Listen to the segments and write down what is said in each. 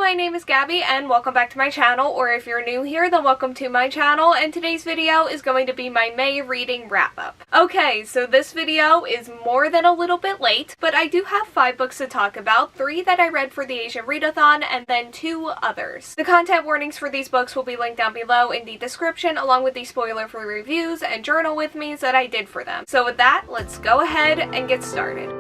my name is Gabby and welcome back to my channel, or if you're new here, then welcome to my channel, and today's video is going to be my May reading wrap-up. Okay, so this video is more than a little bit late, but I do have 5 books to talk about, 3 that I read for the Asian Readathon, and then 2 others. The content warnings for these books will be linked down below in the description, along with the spoiler-free reviews and journal with me's that I did for them. So with that, let's go ahead and get started.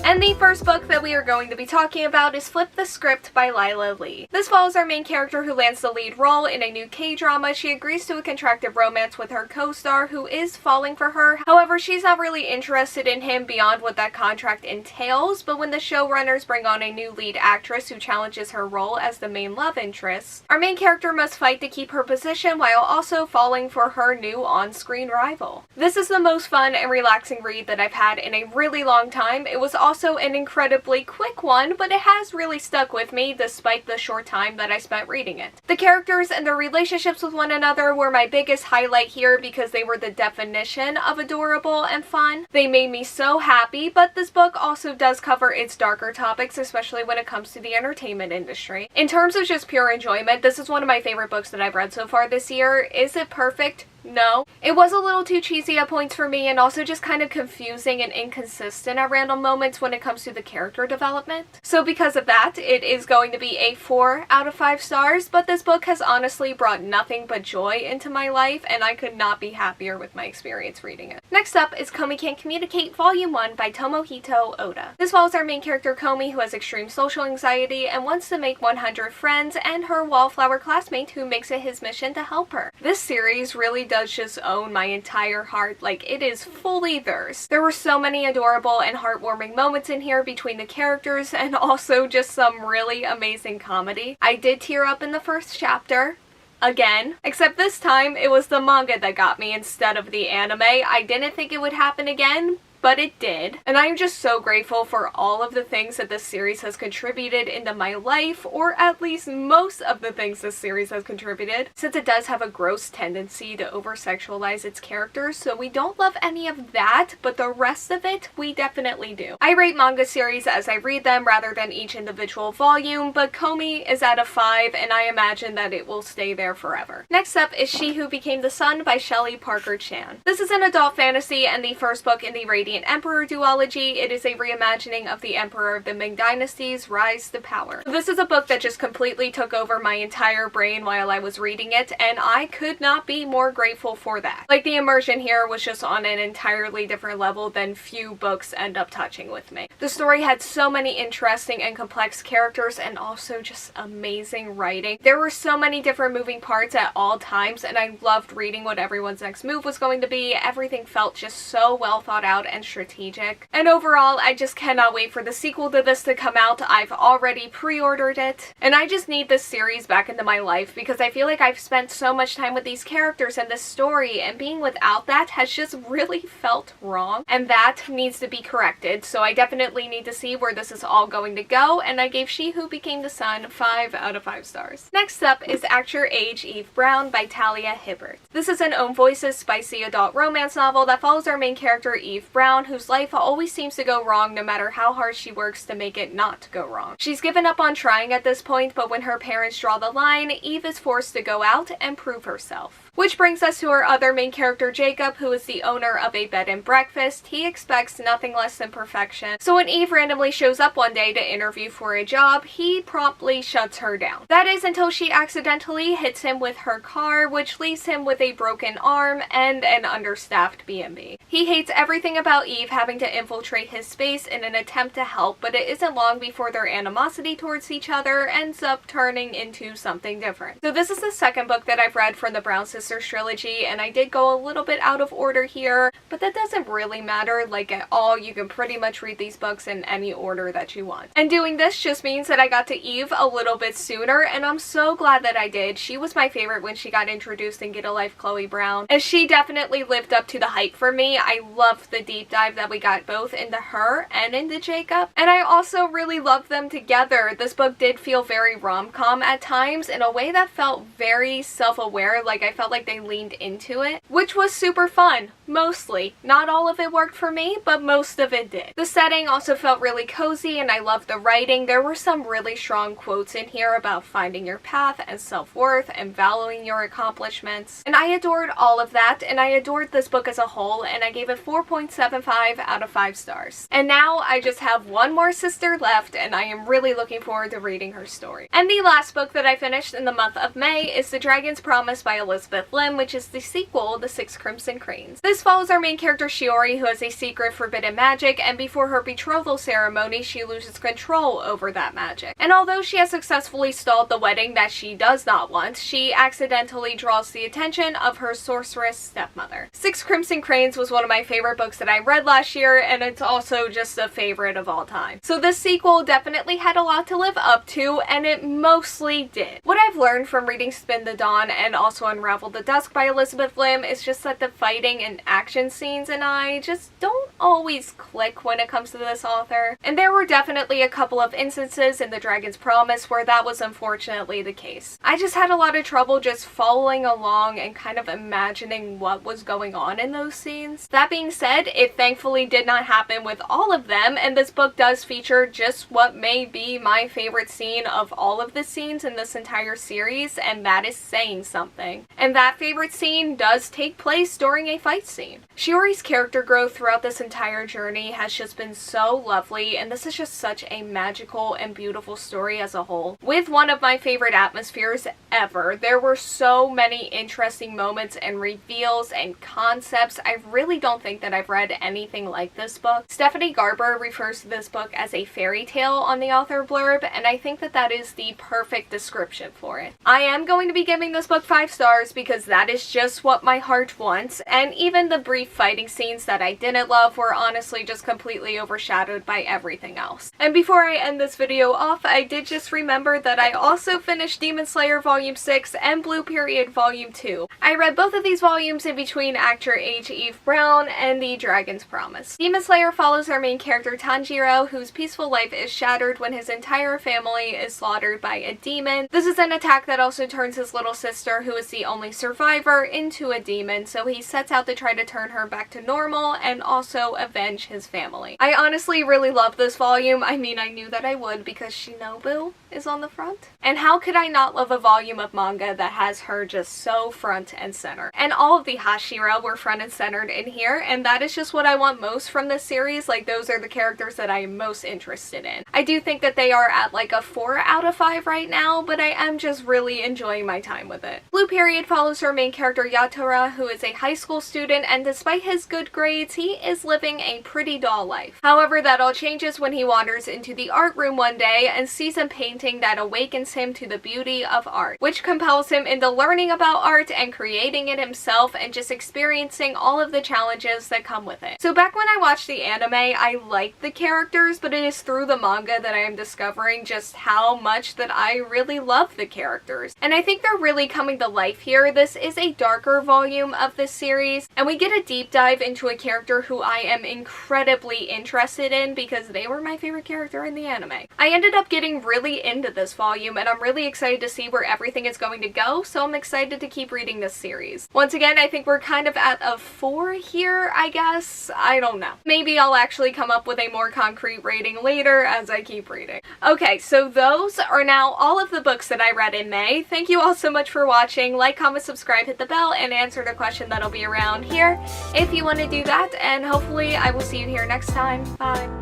And the first book that we are going to be talking about is Flip the Script by Lyla Lee. This follows our main character who lands the lead role in a new K-drama. She agrees to a contracted romance with her co-star who is falling for her. However, she's not really interested in him beyond what that contract entails, but when the showrunners bring on a new lead actress who challenges her role as the main love interest, our main character must fight to keep her position while also falling for her new on-screen rival. This is the most fun and relaxing read that I've had in a really long time. It was also an incredibly quick one, but it has really stuck with me despite the short time that I spent reading it. The characters and their relationships with one another were my biggest highlight here because they were the definition of adorable and fun. They made me so happy, but this book also does cover its darker topics, especially when it comes to the entertainment industry. In terms of just pure enjoyment, this is one of my favorite books that I've read so far this year. Is it perfect? No. It was a little too cheesy at points for me, and also just kind of confusing and inconsistent at random moments when it comes to the character development. So because of that, it is going to be a 4 out of 5 stars, but this book has honestly brought nothing but joy into my life, and I could not be happier with my experience reading it. Next up is Komi Can't Communicate Volume 1 by Tomohito Oda. This follows our main character Komi, who has extreme social anxiety and wants to make 100 friends, and her wallflower classmate who makes it his mission to help her. This series really does just own my entire heart. Like, it is fully theirs. There were so many adorable and heartwarming moments in here between the characters, and also just some really amazing comedy. I did tear up in the first chapter. Again. Except this time, it was the manga that got me instead of the anime. I didn't think it would happen again, but it did. And I'm just so grateful for all of the things that this series has contributed into my life, or at least most of the things this series has contributed, since it does have a gross tendency to over-sexualize its characters, so we don't love any of that, but the rest of it, we definitely do. I rate manga series as I read them rather than each individual volume, but Komi is at a 5, and I imagine that it will stay there forever. Next up is She Who Became the Sun by Shelley Parker Chan. This is an adult fantasy and the first book in the Radiant Emperor duology. It is a reimagining of the Emperor of the Ming Dynasty's rise to power. This is a book that just completely took over my entire brain while I was reading it, and I could not be more grateful for that. Like, the immersion here was just on an entirely different level than few books end up touching with me. The story had so many interesting and complex characters, and also just amazing writing. There were so many different moving parts at all times, and I loved reading what everyone's next move was going to be. Everything felt just so well thought out and strategic. And overall, I just cannot wait for the sequel to this to come out. I've already pre-ordered it. And I just need this series back into my life because I feel like I've spent so much time with these characters and this story, and being without that has just really felt wrong. And that needs to be corrected. So I definitely need to see where this is all going to go, and I gave She Who Became the Sun 5 out of 5 stars. Next up is Act Your Age, Eve Brown by Talia Hibbert. This is an Own Voices spicy adult romance novel that follows our main character Eve Brown, whose life always seems to go wrong no matter how hard she works to make it not go wrong. She's given up on trying at this point, but when her parents draw the line, Eve is forced to go out and prove herself. Which brings us to our other main character, Jacob, who is the owner of a bed and breakfast. He expects nothing less than perfection. So when Eve randomly shows up one day to interview for a job, he promptly shuts her down. That is until she accidentally hits him with her car, which leaves him with a broken arm and an understaffed B&B. He hates everything about Eve having to infiltrate his space in an attempt to help, but it isn't long before their animosity towards each other ends up turning into something different. So this is the second book that I've read from the Brown Sisters Trilogy, and I did go a little bit out of order here, but that doesn't really matter, like, at all. You can pretty much read these books in any order that you want. And doing this just means that I got to Eve a little bit sooner, and I'm so glad that I did. She was my favorite when she got introduced in Get a Life Chloe Brown, and she definitely lived up to the hype for me. I loved the deep dive that we got both into her and into Jacob, and I also really loved them together. This book did feel very rom-com at times in a way that felt very self-aware, like I felt like they leaned into it, which was super fun. Mostly. Not all of it worked for me, but most of it did. The setting also felt really cozy and I loved the writing. There were some really strong quotes in here about finding your path and self-worth and valuing your accomplishments. And I adored all of that, and I adored this book as a whole, and I gave it 4.75 out of 5 stars. And now I just have one more sister left, and I am really looking forward to reading her story. And the last book that I finished in the month of May is The Dragon's Promise by Elizabeth Lim, which is the sequel, The Six Crimson Cranes. This follows our main character Shiori, who has a secret forbidden magic, and before her betrothal ceremony, she loses control over that magic. And although she has successfully stalled the wedding that she does not want, she accidentally draws the attention of her sorceress stepmother. Six Crimson Cranes was one of my favorite books that I read last year, and it's also just a favorite of all time. So this sequel definitely had a lot to live up to, and it mostly did. What I've learned from reading Spin the Dawn and also Unravel the Dusk by Elizabeth Lim is just that the fighting and action scenes and I just don't always click when it comes to this author. And there were definitely a couple of instances in The Dragon's Promise where that was unfortunately the case. I just had a lot of trouble just following along and kind of imagining what was going on in those scenes. That being said, it thankfully did not happen with all of them, and this book does feature just what may be my favorite scene of all of the scenes in this entire series, and that is saying something. And that favorite scene does take place during a fight scene. Shiori's character growth throughout this entire journey has just been so lovely, and this is just such a magical and beautiful story as a whole. With one of my favorite atmospheres ever. There were so many interesting moments and reveals and concepts. I really don't think that I've read anything like this book. Stephanie Garber refers to this book as a fairy tale on the author blurb, and I think that that is the perfect description for it. I am going to be giving this book 5 stars because that is just what my heart wants, and even the brief fighting scenes that I didn't love were honestly just completely overshadowed by everything else. And before I end this video off, I did just remember that I also finished Demon Slayer Volume 6 and Blue Period Volume 2. I read both of these volumes in between Actor Age Eve Brown and The Dragon's Promise. Demon Slayer follows our main character Tanjiro, whose peaceful life is shattered when his entire family is slaughtered by a demon. This is an attack that also turns his little sister, who is the only survivor, into a demon, so he sets out to try to turn her back to normal and also avenge his family. I honestly really love this volume. I mean, I knew that I would because Shinobu is on the front. And how could I not love a volume of manga that has her just so front and center? And all of the Hashira were front and centered in here, and that is just what I want most from this series. Like, those are the characters that I am most interested in. I do think that they are at like a 4 out of 5 right now, but I am just really enjoying my time with it. Blue Period follows her main character Yatora, who is a high school student, and despite his good grades, he is living a pretty dull life. However, that all changes when he wanders into the art room one day and sees a painting that awakens him to the beauty of art, which compels him into learning about art and creating it himself and just experiencing all of the challenges that come with it. So back when I watched the anime, I liked the characters, but it is through the manga that I am discovering just how much that I really love the characters. And I think they're really coming to life here. This is a darker volume of this series, and we get a deep dive into a character who I am incredibly interested in because they were my favorite character in the anime. I ended up getting really into this volume, and I'm really excited to see where everything is going to go, so I'm excited to keep reading this series. Once again, I think we're kind of at a 4 here, I guess. I don't know. Maybe I'll actually come up with a more concrete rating later as I keep reading. Okay, so those are now all of the books that I read in May. Thank you all so much for watching. Like, comment, subscribe, hit the bell, and answer the question that'll be around here if you want to do that, and hopefully I will see you here next time. Bye.